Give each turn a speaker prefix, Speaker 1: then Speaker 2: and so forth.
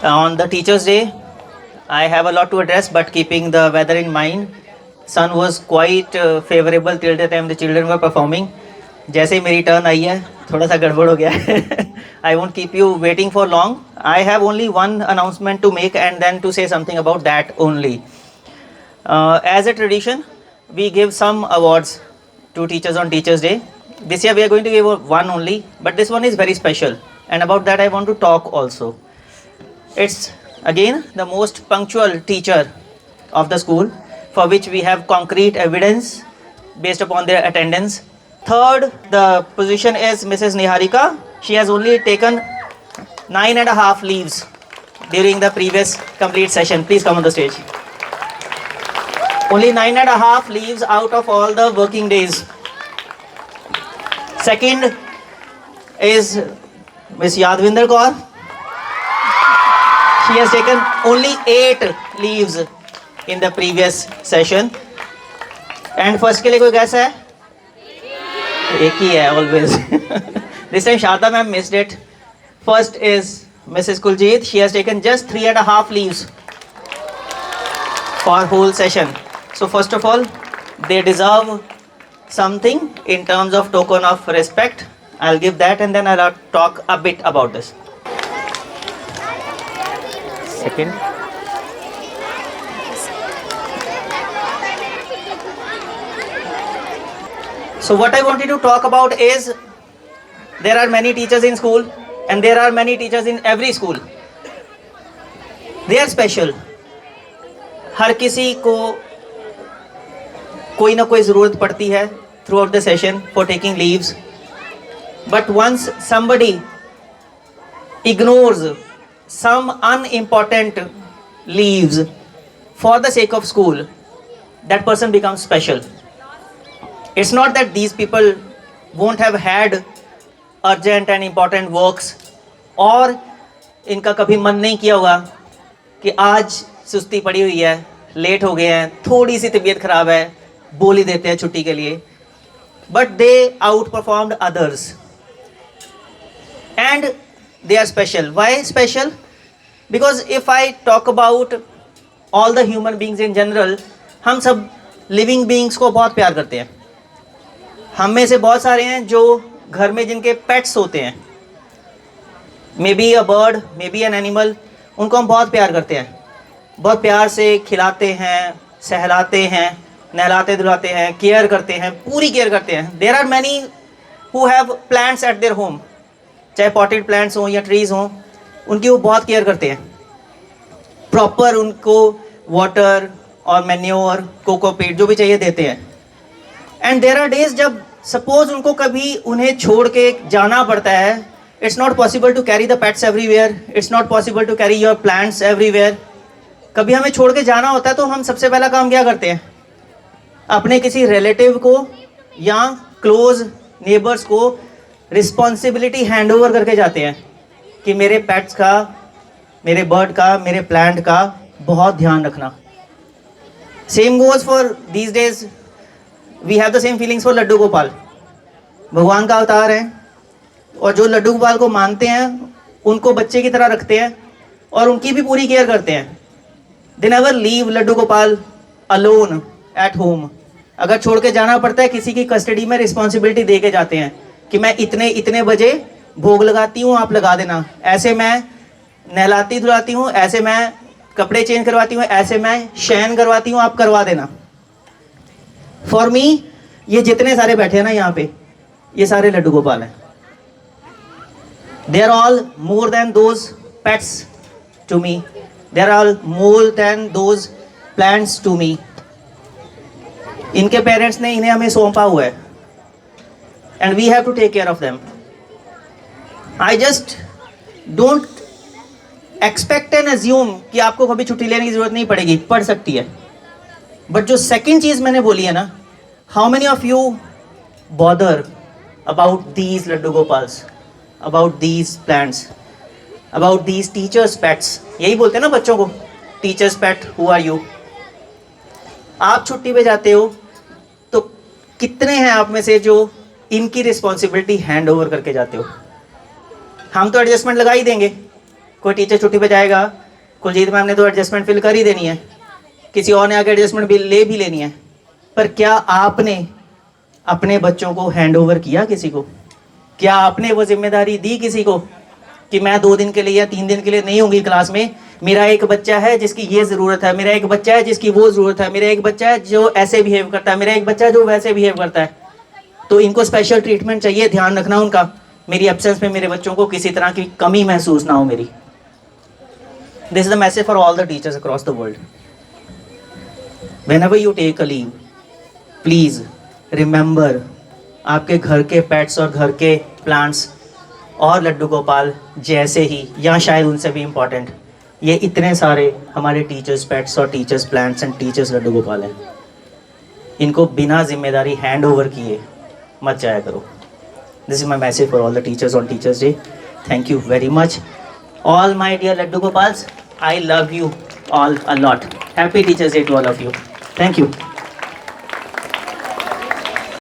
Speaker 1: On the Teachers' Day, I have a lot to address, but keeping the weather in mind, sun was quite favorable till the time the children were performing. जैसे ही मेरी turn I है थोड़ा सा गड़बड़ हो गया है. I won't keep you waiting for long. I have only one announcement to make and then to say something about that only. As a tradition, we give some awards to teachers on Teachers' Day. This year we are going to give one only, but this one is very special, and about that I want to talk also. It's again the most punctual teacher of the school, for which we have concrete evidence based upon their attendance. Third, the position is Mrs. Niharika. She has only taken 9.5 leaves during the previous complete session. Please come on the stage. Only 9.5 leaves out of all the working days. Second is Ms. Yadvinder Kaur. She has taken only 8 leaves in the previous session. And first के लिए कोई guess है? एक ही है always. This time Sharda ma'am missed it. First is Mrs. Kuljit. She has taken just 3.5 leaves for whole session. So first of all, they deserve something in terms of token of respect. I'll give that and then I'll talk a bit about this. Second. So what I wanted to talk about is there are many teachers in school and there are many teachers in every school. They are special. हर किसी को कोई ना कोई ज़रूरत पड़ती है throughout the session for taking leaves. But once somebody ignores some unimportant leaves for the sake of school, that person becomes special. It's not that these people won't have had urgent and important works और इनका कभी मन नहीं किया होगा कि आज सुस्ती पड़ी हुई है, लेट हो गए हैं, थोड़ी सी तबीयत खराब है, बोल ही देते हैं छुट्टी के लिए. But they outperformed others and they are special. Why special? Because if I talk about all the human beings in general, हम सब living beings को बहुत प्यार करते हैं. हम में से बहुत सारे हैं जो घर में जिनके पेट्स होते हैं, may be a bird, may be an animal, उनको हम बहुत प्यार करते हैं, बहुत प्यार से खिलाते हैं, सहलाते हैं, नहलाते धुलाते हैं, केयर करते हैं, पूरी केयर करते हैं. There are many who have plants at their home, चाहे पॉटेड प्लांट्स हों या ट्रीज़ हों, उनकी वो बहुत केयर करते हैं. प्रॉपर उनको वाटर और मैन्योर, कोकोपीट जो भी चाहिए देते हैं. एंड देयर आर डेज जब सपोज उनको कभी उन्हें छोड़ के जाना पड़ता है. It's not possible to carry the pets everywhere, it's not possible to carry your plants everywhere. कभी हमें छोड़ के जाना होता है तो हम सबसे पहला काम क्या करते हैं? अपने किसी रिलेटिव को या क्लोज नेबर्स को रिस्पॉन्सिबिलिटी हैंड ओवर करके जाते हैं कि मेरे पेट्स का, मेरे बर्ड का, मेरे प्लांट का बहुत ध्यान रखना. Same goes for these days. We have the same feelings for Laddu Gopal. भगवान का अवतार है और जो लड्डू गोपाल को मानते हैं उनको बच्चे की तरह रखते हैं और उनकी भी पूरी केयर करते हैं. They never leave Laddu Gopal alone at home. अगर छोड़ के जाना पड़ता है किसी की कस्टडी में रिस्पॉन्सिबिलिटी दे के जाते हैं कि मैं इतने इतने बजे भोग लगाती हूँ, आप लगा देना, ऐसे मैं नहलाती धुलाती हूँ, ऐसे मैं कपड़े चेंज करवाती हूँ, ऐसे मैं शयन करवाती हूँ, आप करवा देना. फॉर मी ये जितने सारे बैठे हैं ना यहाँ पे, ये सारे लड्डू गोपाल हैं. They are all more than those pets to me. They are all more than those plants to me. इनके पेरेंट्स ने इन्हें हमें सौंपा हुआ है and we have to take care of them. I just don't expect and assume कि आपको कभी छुट्टी लेने की जरूरत नहीं पड़ेगी, पड़ सकती है. बट जो सेकंड चीज़ मैंने बोली है ना, how many of you bother about these Laddu Gopals, about these plants, about these teachers pets. यही बोलते हैं ना बच्चों को, teachers pet, who are you. आप छुट्टी पे जाते हो तो कितने हैं आप में से जो इनकी रिस्पॉन्सिबिलिटी हैंड ओवर करके जाते हो? हम तो एडजस्टमेंट लगा ही देंगे, कोई टीचर छुट्टी पे जाएगा, कुलजीत मैम ने तो एडजस्टमेंट फिल कर ही देनी है, किसी और ने आके एडजस्टमेंट बिल ले भी लेनी है, पर क्या आपने अपने बच्चों को हैंड ओवर किया किसी को? क्या आपने वो जिम्मेदारी दी किसी को कि मैं 2 दिन के लिए या 3 दिन के लिए नहीं होंगी क्लास में, मेरा एक बच्चा है जिसकी ये ज़रूरत है, मेरा एक बच्चा है जिसकी वो ज़रूरत है, मेरा एक बच्चा है जो ऐसे बिहेव करता है, मेरा एक बच्चा है जो वैसे बिहेव करता है, तो इनको स्पेशल ट्रीटमेंट चाहिए, ध्यान रखना उनका, मेरी एब्सेंस में मेरे बच्चों को किसी तरह की कमी महसूस ना हो मेरी। This is the message for all the teachers across the world. Whenever you take a leave, please remember आपके घर के पेट्स और घर के प्लांट्स और लड्डू गोपाल जैसे ही, या शायद उनसे भी इम्पॉर्टेंट, ये इतने सारे हमारे टीचर्स पेट्स और teachers plants and teachers Laddu Gopal हैं, इनको बिना जिम्मेदारी हैंड ओवर किए मत जाया करो। This is my message for all the teachers on teachers day. Thank you very much all my dear Laddu Gopals, I love you all a lot. Happy Teachers Day to all of you. Thank you.